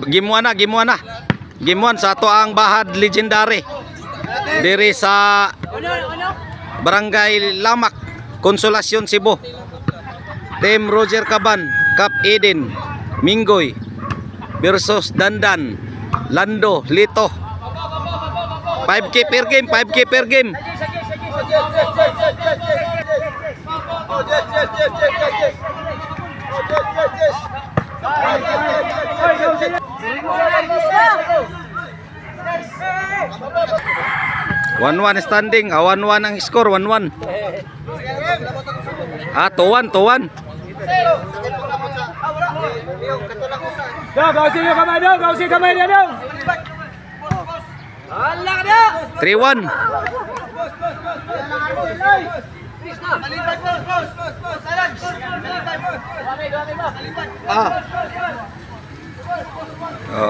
Gimuan na. Gimuan sa ato ang Bahad Legendary. Diri sa Barangay Lamak, Consolacion, Cebu. Team Roger Caban, Cap Eden, Minggoy versus Dandan, Lando, Lito. 5K per game, 5K per game. One standing, 1-1 ang score, 1-1. 2-1. Gausi kamay dia dong. 3-1.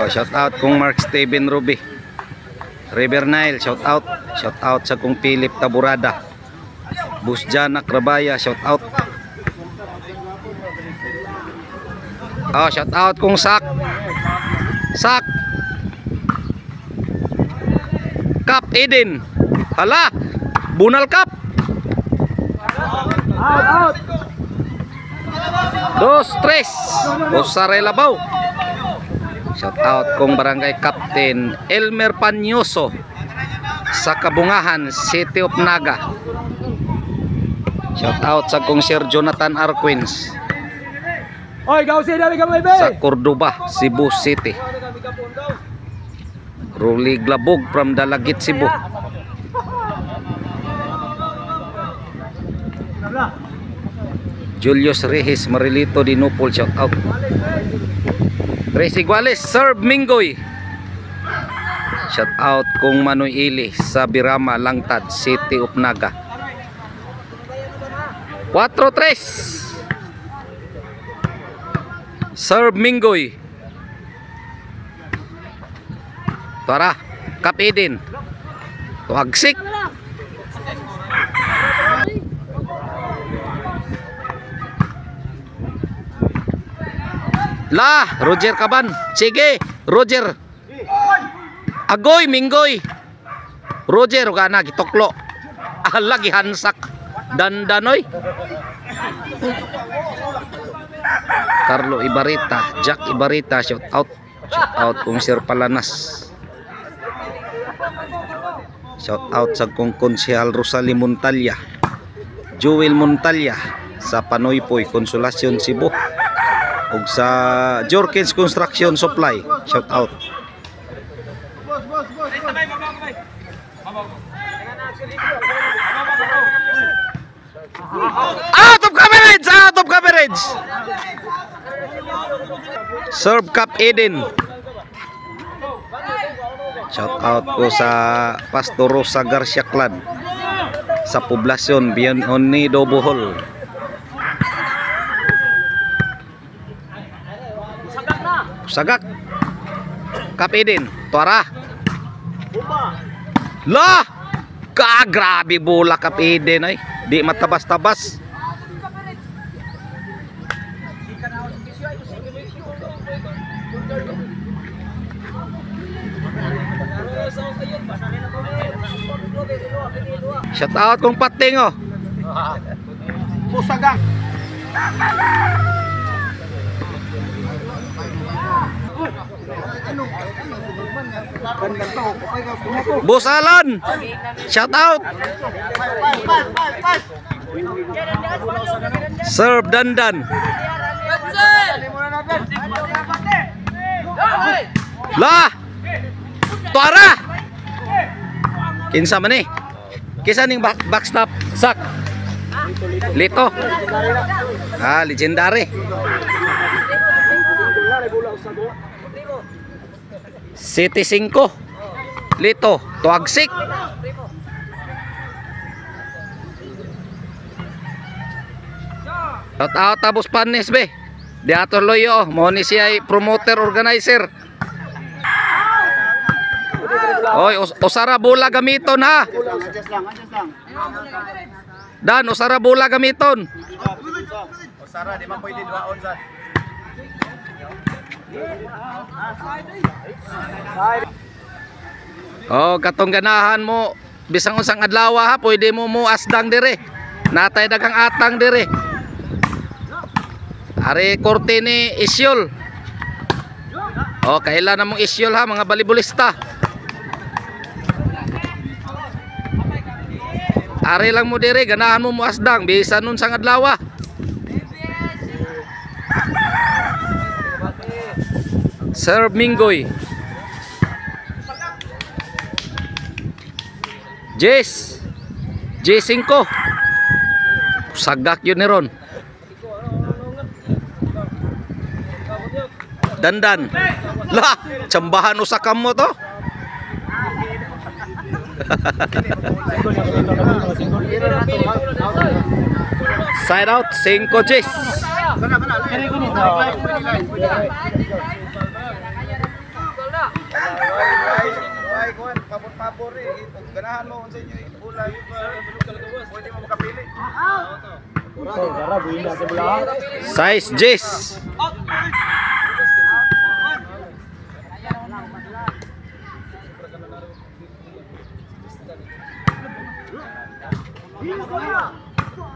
Shout out kung Mark Steven Ruby, River Nile, shout out sa kung Philip Taburada, Busjana Krabaya, shout out. Shout out kung Sak Cap Eden. Hala, Bunal Cap. Out. 2-3 Osarelabaw. Shout out kung Barangay Captain Elmer Panyoso sa Kabungahan, City of Naga. Shout out sa kung Sir Jonathan Arquins Gausi dari kamay be. sa Cordoba, Cebu City. Ruli Glabog from Dalagit, Cebu. Julius Reyes Marilito Dinupol, shout out. Tracy Guales, Serb Minggoy. Shout out kung Manoy Ili sa Birama, Langtad, City of Naga. 4-3 Serb Minggoy. Tara, Cap Eden. Tuagsik. Roger Caban. Sige, Roger. Agoy, Minggoy. Roger, uga na, gitoklo. Lagi hansak. Dandanoy. Carlo Ibarita, Jack Ibarita, shout out kung Sir Palanas. Shout out sa kung Konsehal Rosalie Montalya, Joel Montalya sa Panoypoy, Consolacion, Cebu, ug sa Jorkins Construction Supply, shout out. Out of coverage. Serve Cap Eden. Shout out ko sa Pastor Rosa Garcia Clan sa Poblasyon Bienonido, Bohol. Sagak Cap Eden. Tuara. Grabe bola Cap Eden ay. Di matabas-tabas. Shout out kung Pating Pusagak. Busalan. Shout out. Serve Dandan. Tuara. Kinsa man ni? Kisa ning backstop sak. Lito. Legendary. City 5. Lito, tuagsik. Shout out Tabos Panes be. Diator Loyo, mo ni siya promoter organizer. Oy, usara bola gamiton ha. Dan, usara bola gamiton. Usara di man pwede duhaon sa. Oh, katong ganahan mo bisang unsang adlaw ha, pwede mo muasdang dire. Natay daghang atang dire. Ari korte ni Isyol. Oh, kailan namong Isyol ha mga balibulista. Ari lang mo dire, ganahan mo muasdang bisan nun sang adlaw. Serve Minggoy. J5 sagak yun ni Ron. Dandan lah, tsambahan usakam mo to. Side out 5 J. Pabor ganahan mo sa inyo ulay pwede mo makapili. Size Jess.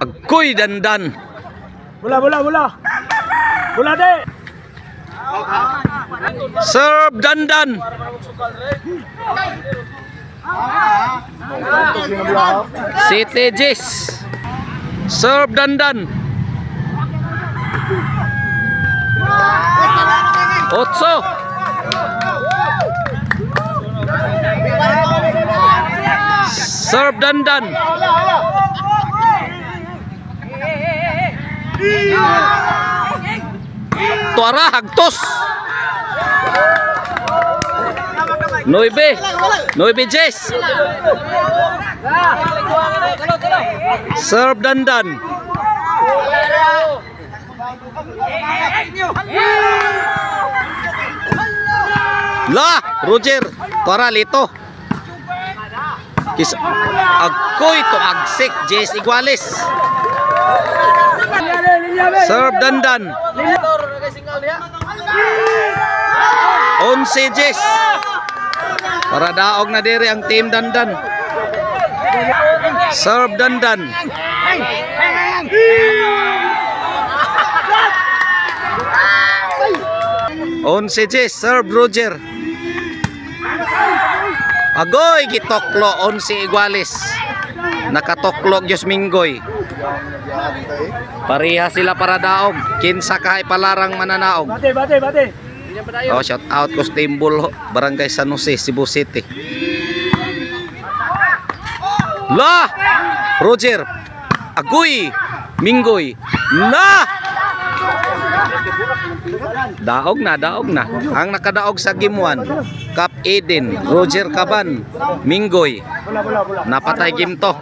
Agoy dandan. Bola. Bola de. Serve dandan. City Jess. Serve dandan. Otso. Serve dandan. Tuara hagtos. 9 Jess. Serve dandan. Lah, Roger, tuara lito. Agoy to agsik Jess Iguales. Serve dandan. 11 Jess. Para daog na dire ang team dandan. Serve dandan. Onse Jess, serve Roger. Agoy gitoklo 11 Iguales. Nakatoklo Diyos Minggoy. Pareha sila para daog. Kinsa kahay palarang mananaog. Bate. Oh, shout out ko Stimbul, Barangay San Jose, Cebu City. La! Roger. Agoy. Minggoy. Na! Daog na. Ang nakadaog sa Game 1, Cap Eden, Roger Caban, Minggoy. Bola. Napatay game to.